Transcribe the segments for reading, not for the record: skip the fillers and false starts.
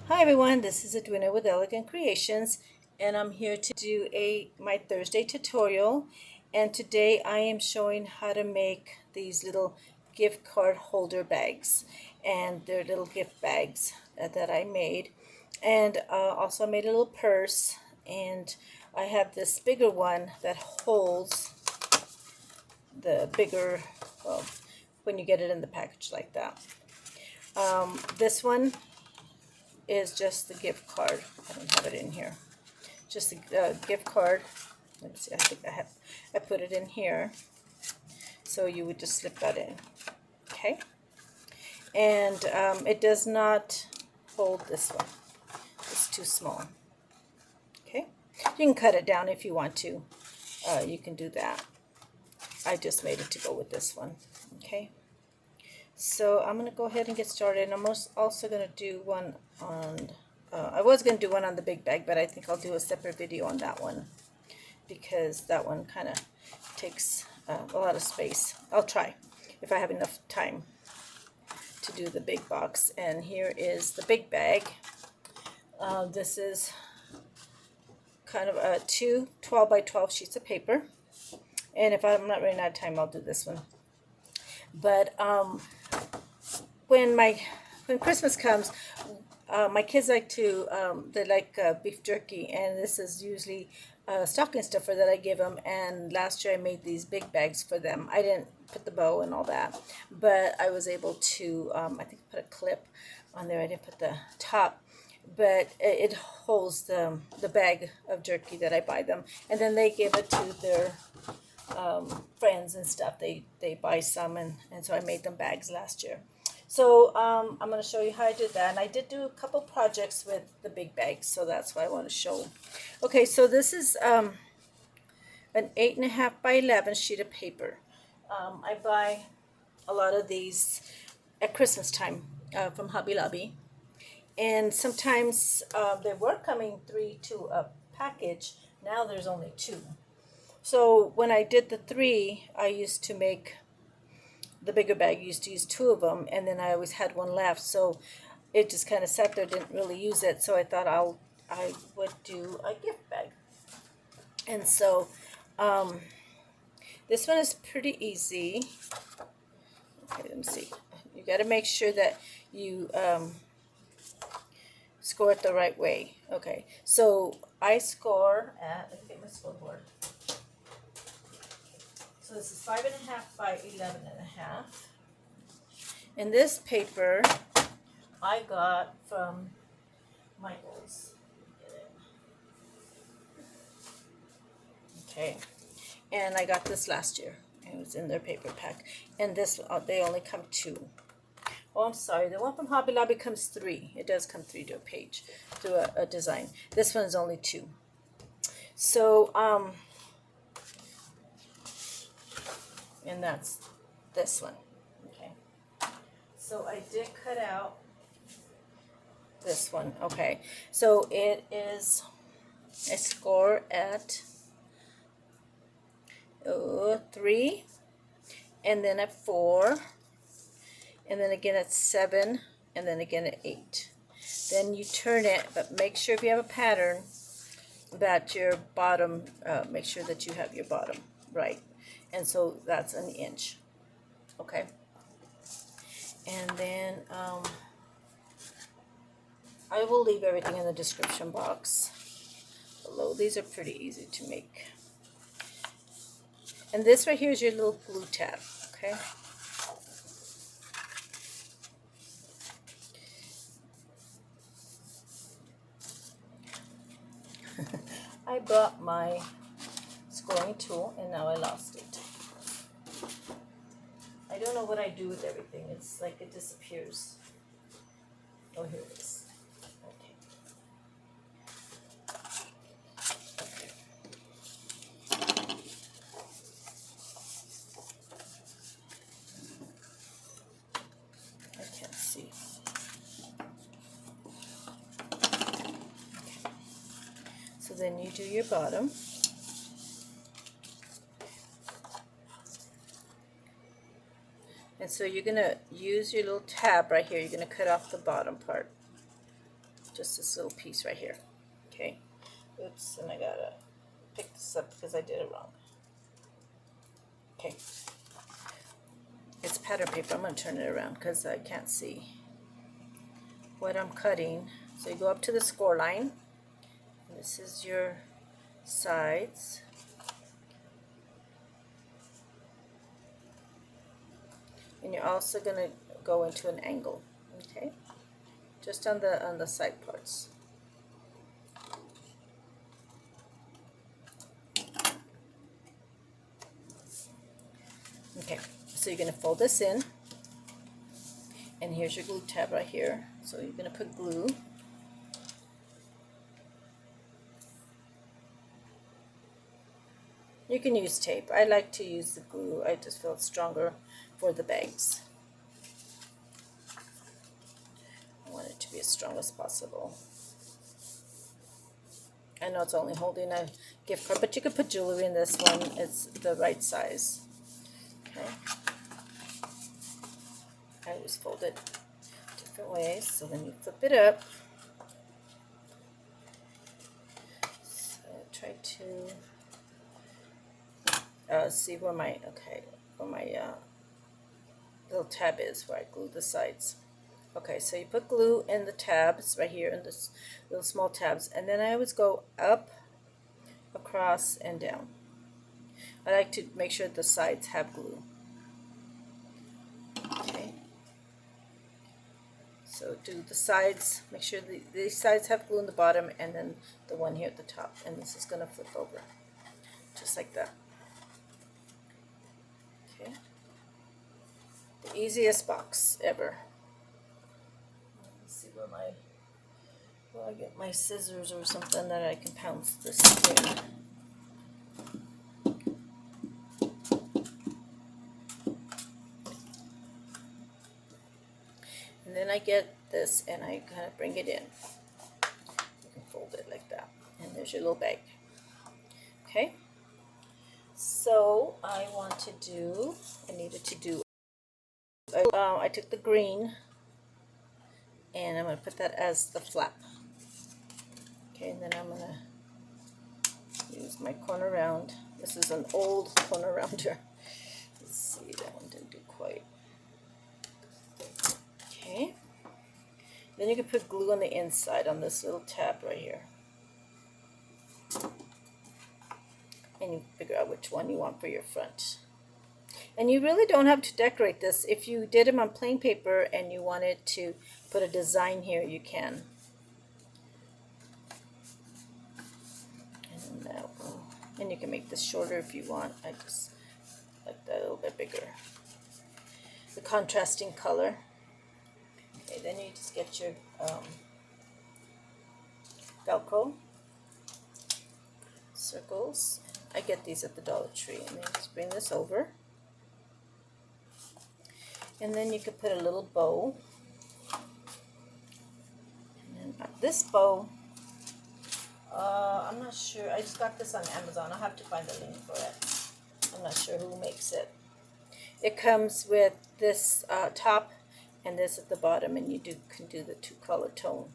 Hi everyone, this is Edwina with Elegant Creations, and I'm here to do my Thursday tutorial. And today I am showing how to make these little gift card holder bags, and they're little gift bags that I made. And also I made a little purse, and I have this bigger one that holds the bigger, well, when you get it in the package like that. This one is just the gift card. I don't have it in here. Just the gift card. Let me see. I think I put it in here. So you would just slip that in. Okay. And it does not hold this one. It's too small. Okay. You can cut it down if you want to. You can do that. I just made it to go with this one. Okay. So I'm going to go ahead and get started. I'm also going to do one on, I was going to do one on the big bag, but I think I'll do a separate video on that one because that one kind of takes a lot of space. I'll try if I have enough time to do the big box. And here is the big bag. This is kind of two 12 by 12 sheets of paper. And if I'm not running out of time, I'll do this one. But when Christmas comes, my kids like to they like beef jerky, and this is usually stocking stuffer that I give them. And last year I made these big bags for them. I didn't put the bow and all that, but I was able to. I think I put a clip on there. I didn't put the top, but it holds the bag of jerky that I buy them, and then they give it to their friends and stuff. They buy some, and so I made them bags last year. So I'm going to show you how I did that. And I did do a couple projects with the big bags, so that's what I want to show. Okay, so this is an 8.5 by 11 sheet of paper. I buy a lot of these at Christmas time from Hobby Lobby. And sometimes they were coming 3 to a package. Now there's only 2. So when I did the 3, I used to make the bigger bag. Used to use 2 of them, and then I always had one left. So it just kind of sat there, didn't really use it. So I thought I would do a gift bag. And so this one is pretty easy. Okay, let me see. You got to make sure that you score it the right way. Okay, so I score at, let me get my scoreboard. So this is 5.5 by 11.5. And this paper I got from Michaels. Okay, and I got this last year. It was in their paper pack. And this, they only come 2. Oh, I'm sorry. The one from Hobby Lobby comes 3. It does come 3 to a page, to a design. This one is only 2. So, and that's this one. Okay. So I did cut out this one. Okay. So it is a score at 3, and then at 4, and then again at 7, and then again at 8. Then you turn it, but make sure if you have a pattern that your bottom, make sure that you have your bottom right. And so that's an inch. Okay. And then I will leave everything in the description box below. These are pretty easy to make. And this right here is your little glue tab. Okay. I brought my scoring tool, and now I lost it. I don't know what I do with everything. It's like it disappears. Oh, here it is. Okay. I can't see. Okay. So then you do your bottom. And so you're going to use your little tab right here. You're going to cut off the bottom part. just this little piece right here. Okay, oops, and I gotta pick this up because I did it wrong. Okay, it's pattern paper. I'm gonna turn it around because I can't see what I'm cutting. So you go up to the score line. This is your sides. And you're also going to go into an angle, okay? Just on the side parts. Okay, so you're going to fold this in. And here's your glue tab right here. So you're going to put glue. You can use tape. I like to use the glue. I just feel it's stronger for the bags. I want it to be as strong as possible. I know it's only holding a gift card, but you could put jewelry in this one. It's the right size. Okay. I always fold it different ways. So then you flip it up. So try to see where my little tab is, where I glue the sides. Okay, so you put glue in the tabs right here in this little small tabs, and then I always go up, across, and down. I like to make sure the sides have glue. Okay, so do the sides, make sure these sides have glue in the bottom, and then the one here at the top, and this is going to flip over, just like that. Okay, the easiest box ever. Let's see where I get my scissors or something that I can pounce this in. And then I get this and I kind of bring it in. You can fold it like that. And there's your little bag. Okay. So I took the green and I'm going to put that as the flap. Okay, and then I'm going to use my corner round. This is an old corner rounder. Let's see, that one didn't do quite. Okay. Then you can put glue on the inside on this little tab right here. And you figure out which one you want for your front. And you really don't have to decorate this. If you did them on plain paper and you wanted to put a design here, you can. And that will, and you can make this shorter if you want. I just like that a little bit bigger. The contrasting color. Okay, then you just get your Velcro circles. I get these at the Dollar Tree, and then just bring this over. And then you could put a little bow. And then this bow, I'm not sure. I just got this on Amazon. I'll have to find the link for it. I'm not sure who makes it. It comes with this top and this at the bottom, and you can do the two-color tone,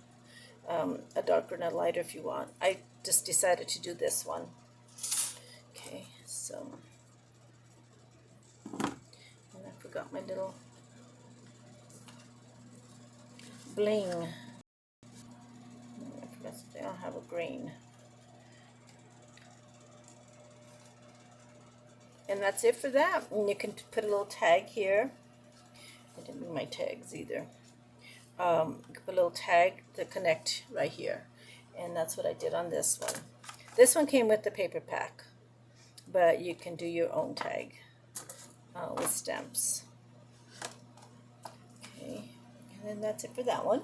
a darker and a lighter if you want. I just decided to do this one. Okay, so, and I forgot my little bling. I forgot something. I don't have a green. And that's it for that. And you can put a little tag here. I didn't do my tags either. You can put a little tag to connect right here. And that's what I did on this one. This one came with the paper pack, but you can do your own tag with stamps. Okay, and then that's it for that one.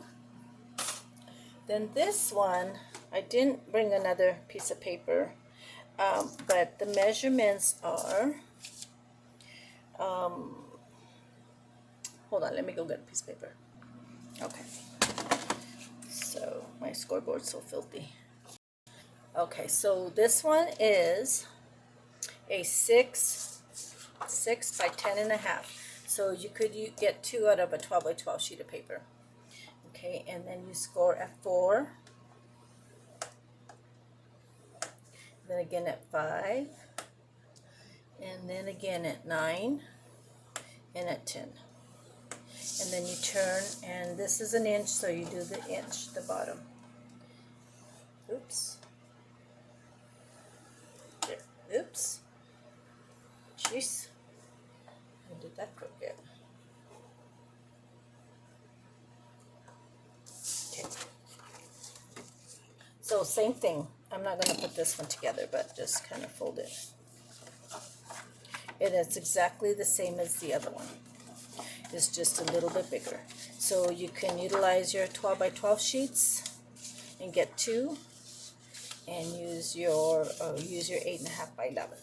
Then this one, I didn't bring another piece of paper, but the measurements are, hold on, let me go get a piece of paper. Okay, so my scoreboard's so filthy. Okay, so this one is a 6 by 10.5. So you could get 2 out of a 12 by 12 sheet of paper. Okay, and then you score at 4, then again at 5, and then again at 9, and at 10. And then you turn, and this is an inch, so you do the inch, the bottom. Oops. There. Oops. Jeez. I did that crooked. Okay. So same thing. I'm not going to put this one together, but just kind of fold it. And it's exactly the same as the other one. It's just a little bit bigger. So you can utilize your 12 by 12 sheets and get 2, and use your 8.5 by 11.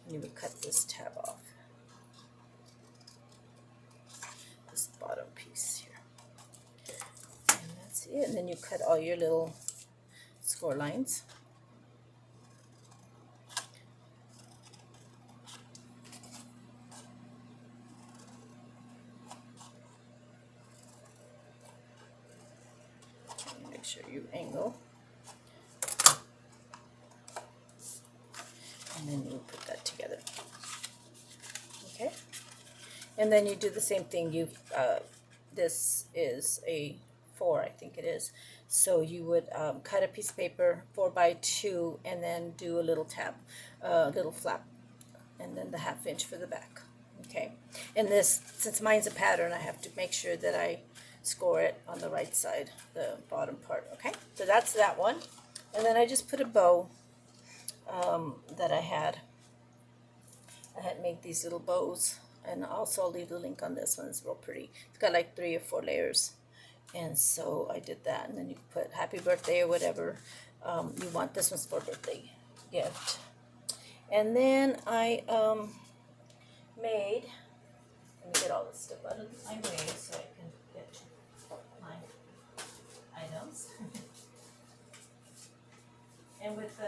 And you would cut this tab off, this bottom piece here, and that's it. And then you cut all your little score lines. Make sure you angle. And then you put that together. Okay, and then you do the same thing. You this is a 4, I think it is. So you would cut a piece of paper 4 by 2, and then do a little tab, little flap, and then the 1/2 inch for the back. Okay, and this, since mine's a pattern, I have to make sure that I score it on the right side, the bottom part. Okay, so that's that one. And then I just put a bow that I had made these little bows, and also I'll leave the link on this one. It's real pretty. It's got like 3 or 4 layers, and so I did that. And then you put happy birthday or whatever you want. This one's for birthday gift. And then I made, let me get all this stuff out of my way so I can get to my items. And with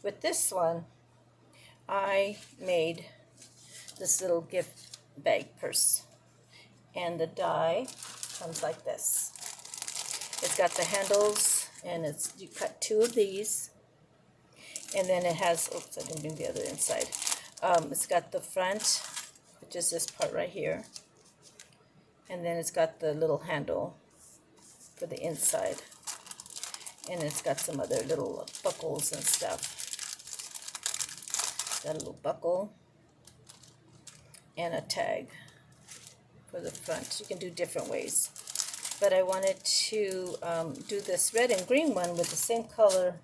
with this one, I made this little gift bag purse, and the die comes like this. It's got the handles, and you cut 2 of these, and then it has, oops, I didn't bring the other inside. It's got the front, which is this part right here, and then it's got the little handle for the inside, and it's got some other little buckles and stuff. Got a little buckle and a tag for the front. You can do different ways, but I wanted to do this red and green one with the same color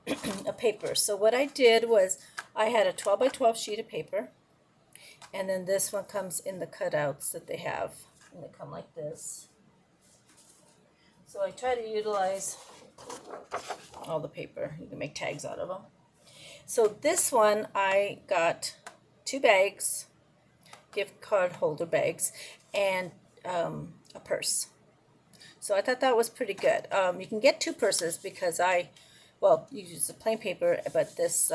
of paper. So what I did was I had a 12 by 12 sheet of paper, and then this one comes in the cutouts that they have, and they come like this. So I try to utilize all the paper. You can make tags out of them. So this one, I got 2 bags, gift card holder bags, and a purse. So I thought that was pretty good. You can get 2 purses because you use the plain paper, but this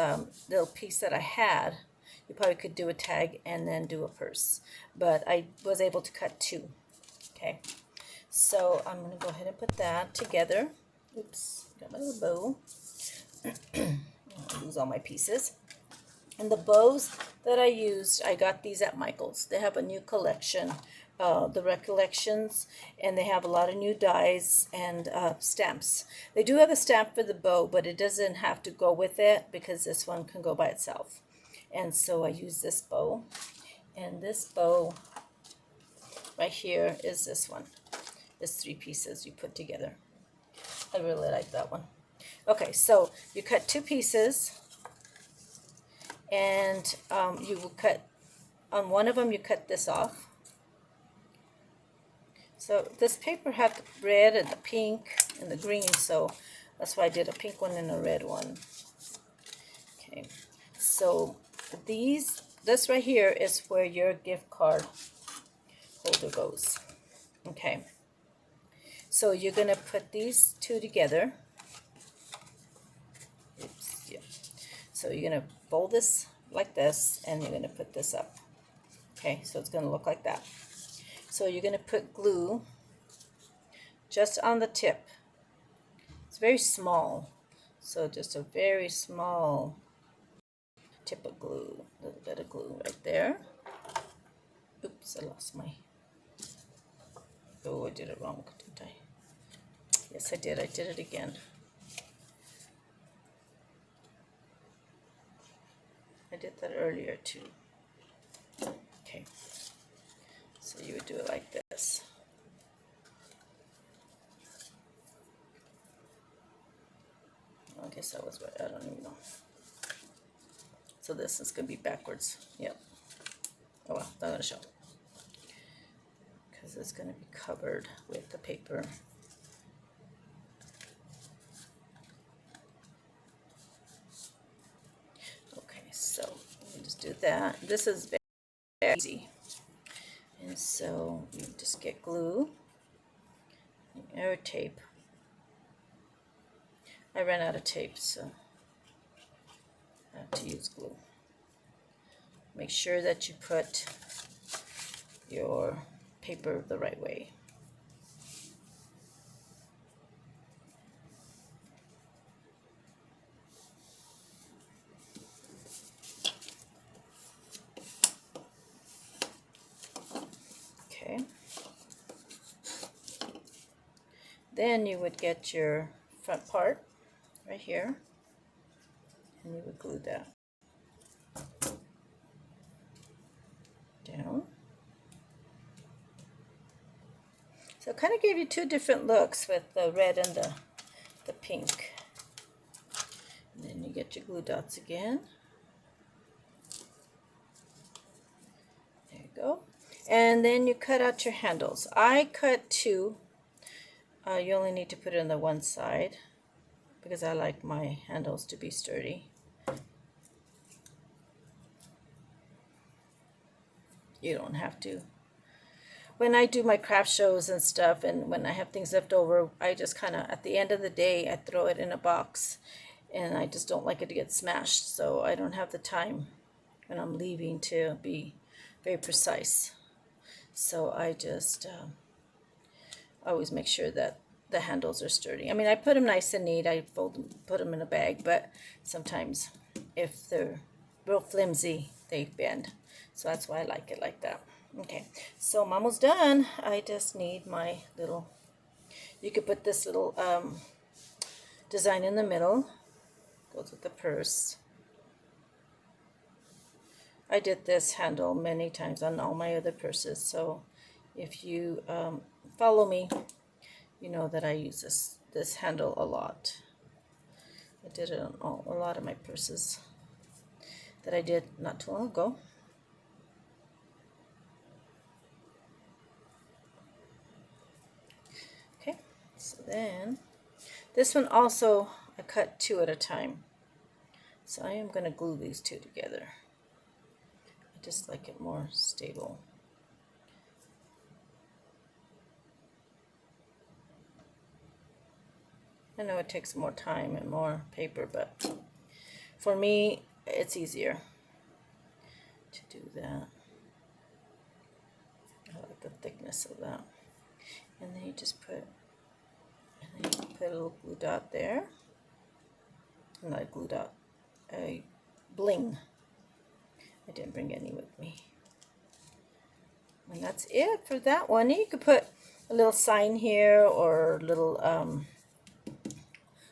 little piece that I had, you probably could do a tag and then do a purse. But I was able to cut 2. Okay, so I'm going to go ahead and put that together. Oops, got my little bow. Lose all my pieces. And the bows that I used, I got these at Michael's. They have a new collection, the Recollections, and they have a lot of new dies and stamps. They do have a stamp for the bow, but it doesn't have to go with it because this one can go by itself. And so I use this bow, and this bow right here is this one. It's 3 pieces you put together. I really like that one. Okay, so you cut 2 pieces, and you will cut, on one of them you cut this off. So this paper had the red and the pink and the green, so that's why I did a pink one and a red one. Okay, so this right here is where your gift card holder goes. Okay, so you're going to put these 2 together. Oops, yeah. So you're going to fold this like this, and you're going to put this up. Okay, so it's going to look like that. So you're going to put glue just on the tip. It's very small, so just a very small tip of glue, a little bit of glue right there. Oops, I lost my, oh, I did it wrong, didn't I? Yes, I did it again. I did that earlier too. Okay, so you would do it like this. I guess that was right, I don't even know. So this is going to be backwards, yep. Oh well, not going to show, because it's going to be covered with the paper. Okay, so you just do that. This is very easy. And so you just get glue or tape. I ran out of tape, so I have to use glue. Make sure that you put your paper the right way. Okay. Then you would get your front part right here, and you would glue that down. So it kind of gave you two different looks with the red and the pink. And then you get your glue dots again. There you go. And then you cut out your handles. I cut two. You only need to put it on the one side because I like my handles to be sturdy. You don't have to. When I do my craft shows and stuff, and when I have things left over, I just kind of, at the end of the day, I throw it in a box, and I just don't like it to get smashed, so I don't have the time when I'm leaving to be very precise. So I just always make sure that the handles are sturdy. I mean, I put them nice and neat. I fold them, put them in a bag, but sometimes if they're real flimsy, they bend. So that's why I like it like that. Okay, so I'm almost done. I just need my little, you could put this little design in the middle. Goes with the purse. I did this handle many times on all my other purses, so if you follow me, you know that I use this handle a lot. I did it on a lot of my purses that I did not too long ago. Okay, so then this one also I cut two at a time. So I am going to glue these two together. I just like it more stable. I know it takes more time and more paper, but for me, it's easier to do that. I like the thickness of that. And then you just put, a little glue dot there. Not a glue dot, a bling. I didn't bring any with me. And that's it for that one. You could put a little sign here or little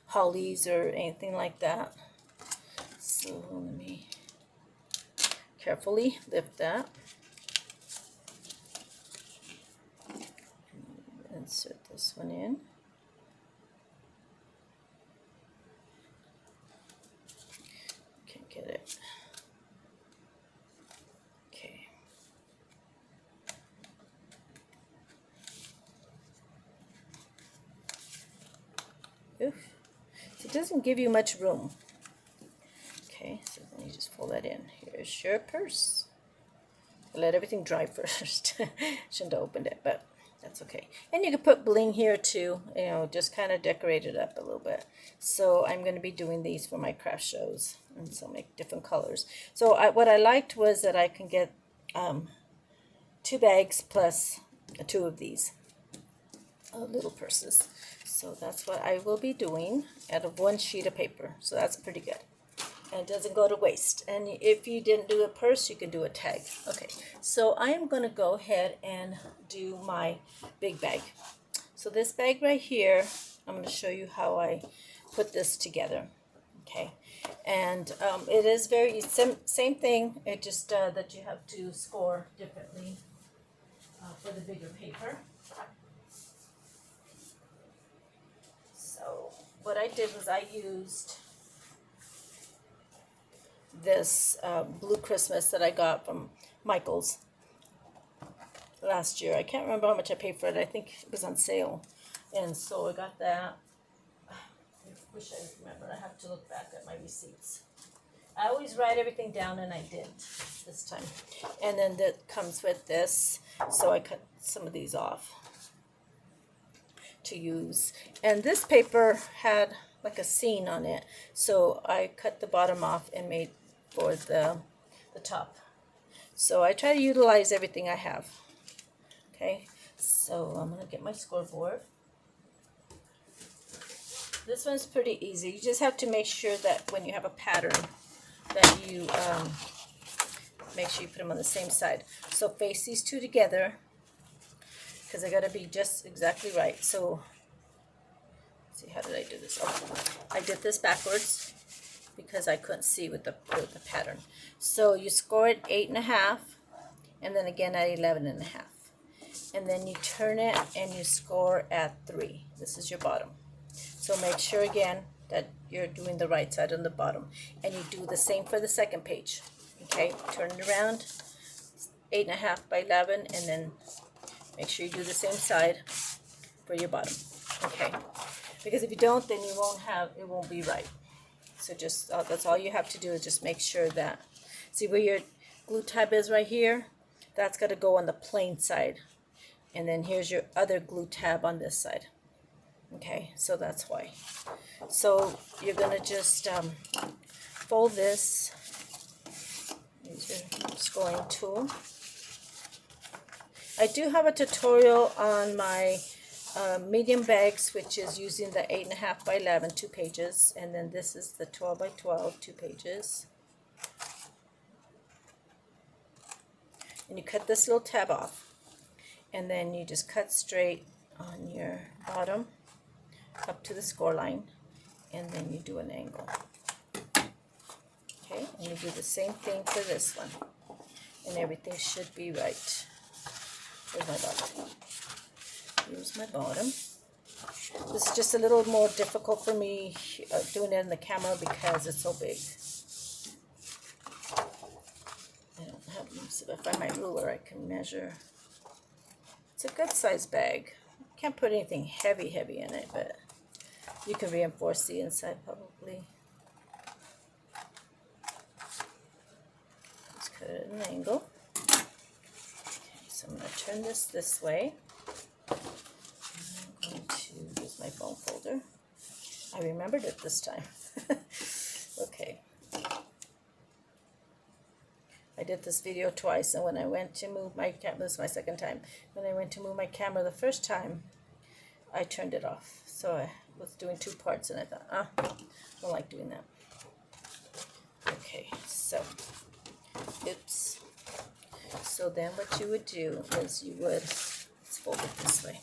hollies or anything like that. So let me carefully lift that. Insert this one in. Can't get it. Okay. Oof. So it doesn't give you much room. Okay, so then you just fold that in. Here's your purse. I let everything dry first. Shouldn't have opened it, but that's okay. And you can put bling here too, you know, just kind of decorate it up a little bit. So I'm going to be doing these for my craft shows, and so make different colors. So what I liked was that I can get 2 bags plus 2 of these little purses. So that's what I will be doing out of 1 sheet of paper. So that's pretty good. And it doesn't go to waste. And if you didn't do a purse, you can do a tag. Okay, so I am going to go ahead and do my big bag. So this bag right here, I'm going to show you how I put this together. Okay, and it is very same thing. It just that you have to score differently for the bigger paper. So what I did was I used this Blue Christmas that I got from Michaels last year. I can't remember how much I paid for it. I think it was on sale. And so I got that. I wish I remembered. I have to look back at my receipts. I always write everything down, and I didn't this time. And then that comes with this. So I cut some of these off to use. And this paper had like a scene on it. So I cut the bottom off and made for the top. So I try to utilize everything I have. Okay, so I'm going to get my scoreboard. This one's pretty easy. You just have to make sure that when you have a pattern that you make sure you put them on the same side. So face these two together because they got to be just exactly right. So let's see, how did I do this? Oh, I did this backwards because I couldn't see with the pattern. So you score it 8.5, and then again at 11.5, and then you turn it and you score at 3. This is your bottom. So make sure again that you're doing the right side on the bottom, and you do the same for the second page. Okay, turn it around, 8.5 by 11, and then make sure you do the same side for your bottom. Okay, because if you don't, then it won't be right. So just that's all you have to do is just make sure that, see where your glue tab is right here? That's got to go on the plain side. And then here's your other glue tab on this side. Okay, so that's why. So you're going to just fold this. Use your scoring tool. I do have a tutorial on my medium bags, which is using the 8.5 by 11, 2 pages, and then this is the 12 by 12, 2 pages. And you cut this little tab off, and then you just cut straight on your bottom up to the score line, and then you do an angle. Okay, and you do the same thing for this one, and everything should be right. Here's my bottom. Here's my bottom. This is just a little more difficult for me doing it in the camera because it's so big. I don't have, so if I find my ruler, I can measure. It's a good sized bag. Can't put anything heavy in it, but you can reinforce the inside probably. Let's cut it at an angle. Okay, so I'm going to turn this way. I'm going to use my foam folder. I remembered it this time. Okay. I did this video twice, and when I went to move my camera, this is my second time. When I went to move my camera the first time, I turned it off. So I was doing 2 parts, and I thought, I don't like doing that. Okay, so, oops. So then what you would do is you would, let's fold it this way.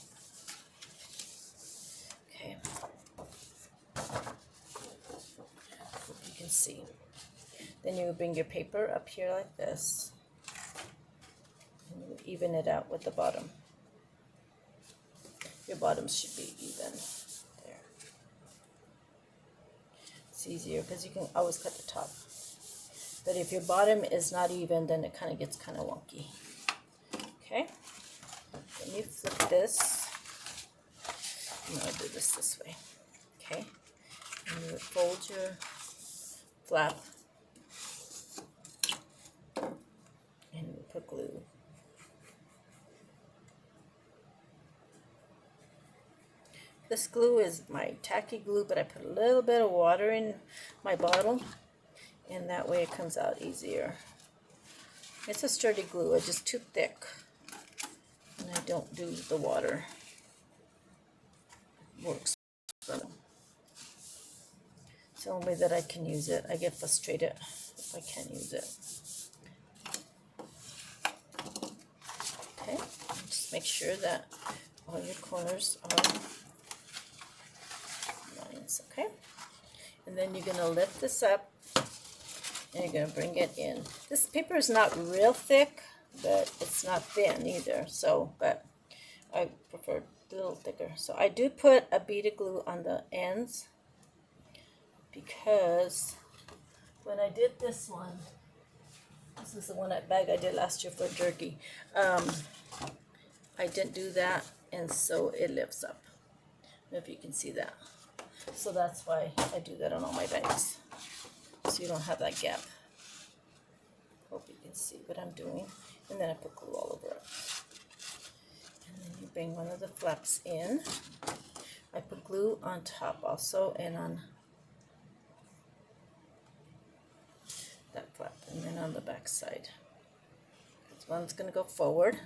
Okay. Hope you can see. Then you would bring your paper up here like this, and you would even it out with the bottom. Your bottoms should be even there. It's easier because you can always cut the top. But if your bottom is not even, then it kind of gets kind of wonky. Okay? Then you flip this. I'm going to do this way. Okay? And you would fold your flap. And you put glue. This glue is my tacky glue, but I put a little bit of water in my bottle, and that way it comes out easier. It's a sturdy glue, it's just too thick. don't do the water. Works. It's the only way that I can use it. I get frustrated if I can't use it. Okay, just make sure that all your corners are lines, okay? And then you're going to lift this up and you're going to bring it in. This paper is not real thick, but it's not thin either, so, but I prefer a little thicker. So I do put a bead of glue on the ends because when I did this one, this is the one bag I did last year for jerky, I didn't do that, and so it lifts up. I don't know if you can see that. So that's why I do that on all my bags, so you don't have that gap. Hope you can see what I'm doing. And then I put glue all over it. And then you bring one of the flaps in. I put glue on top also, and on that flap, and then on the back side. This one's going to go forward.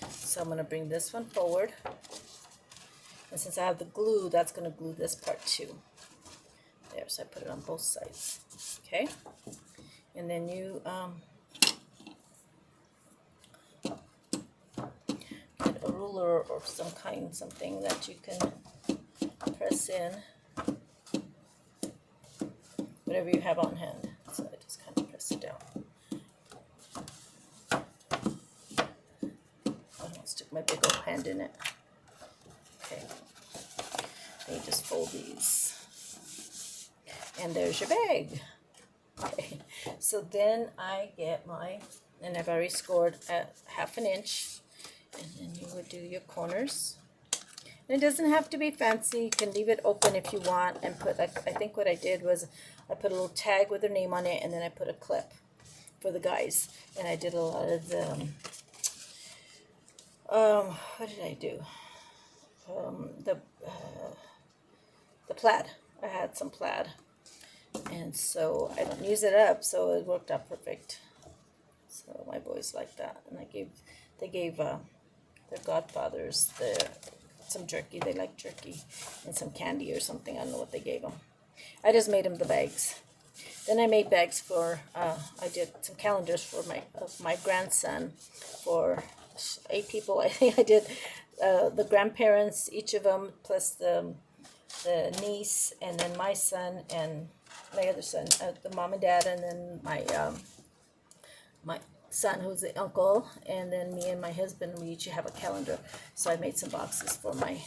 So I'm going to bring this one forward. And since I have the glue, that's going to glue this part too. There, so I put it on both sides. Okay? And then you get a ruler or some kind, something that you can press in. Whatever you have on hand. So I just kind of press it down. I don't stick my big old hand in it. Okay. Then you just fold these. And there's your bag. Okay. So then I get my, and I've already scored at 1/2 inch. And then you would do your corners. And it doesn't have to be fancy. You can leave it open if you want and put, like, I think what I did was I put a little tag with their name on it, and then I put a clip for the guys. And I did a lot of the, what did I do? The plaid. I had some plaid. And so I don't use it up, so it worked out perfect. So my boys like that. And they gave their godfathers some jerky. They like jerky and some candy or something. I don't know what they gave them. I just made them the bags. Then I made bags for, I did some calendars for my grandson for 8 people. I think I did the grandparents, each of them, plus the niece, and then my son and my other son, the mom and dad, and then my son who's the uncle, and then me and my husband, we each have a calendar. So I made some boxes for my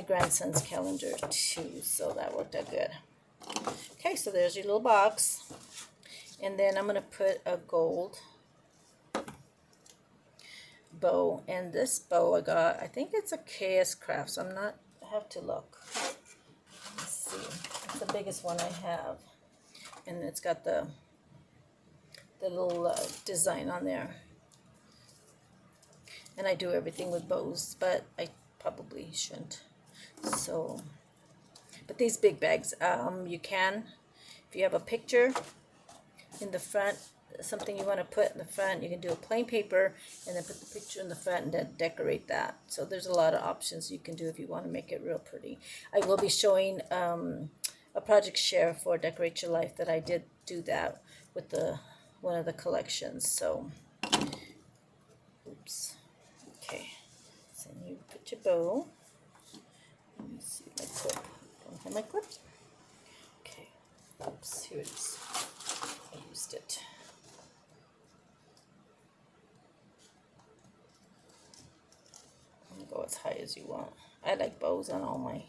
grandson's calendar too, so that worked out good. Okay, so there's your little box, and then I'm going to put a gold bow, and this bow I got, I think it's a KS Crafts. I have to look. Let's see. It's the biggest one I have, and it's got the little design on there. And I do everything with bows, but I probably shouldn't. So, but these big bags, you can, if you have a picture in the front, something you want to put in the front, you can do a plain paper and then put the picture in the front and then decorate that. So there's a lot of options you can do if you want to make it real pretty. I will be showing a project share for Decorate Your Life that I did do that with one of the collections. So, oops. Okay. So you put your bow. Let me see my clip. Don't have my clip. Okay. Oops. Here it is. I used it. Go as high as you want. I like bows on all my.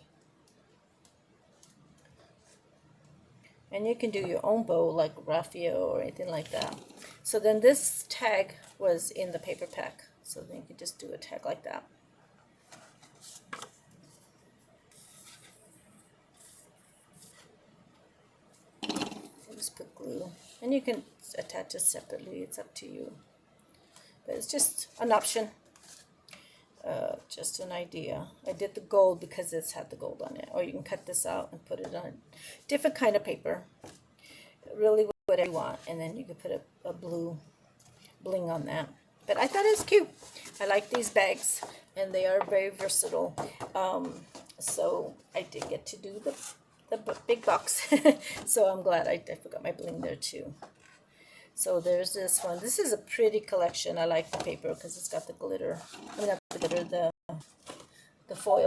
And you can do your own bow like Raphael or anything like that. So then this tag was in the paper pack. So then you can just do a tag like that. Just put glue. And you can attach it separately. It's up to you. But it's just an option. Just an idea. I did the gold because it's had the gold on it. Or you can cut this out and put it on different kind of paper. Really whatever you want. And then you can put a blue bling on that. But I thought it was cute. I like these bags, and they are very versatile. So I did get to do the big box. So I'm glad I forgot my bling there too. So there's this one. This is a pretty collection. I like the paper because it's got the glitter. I mean, not the glitter, the foil.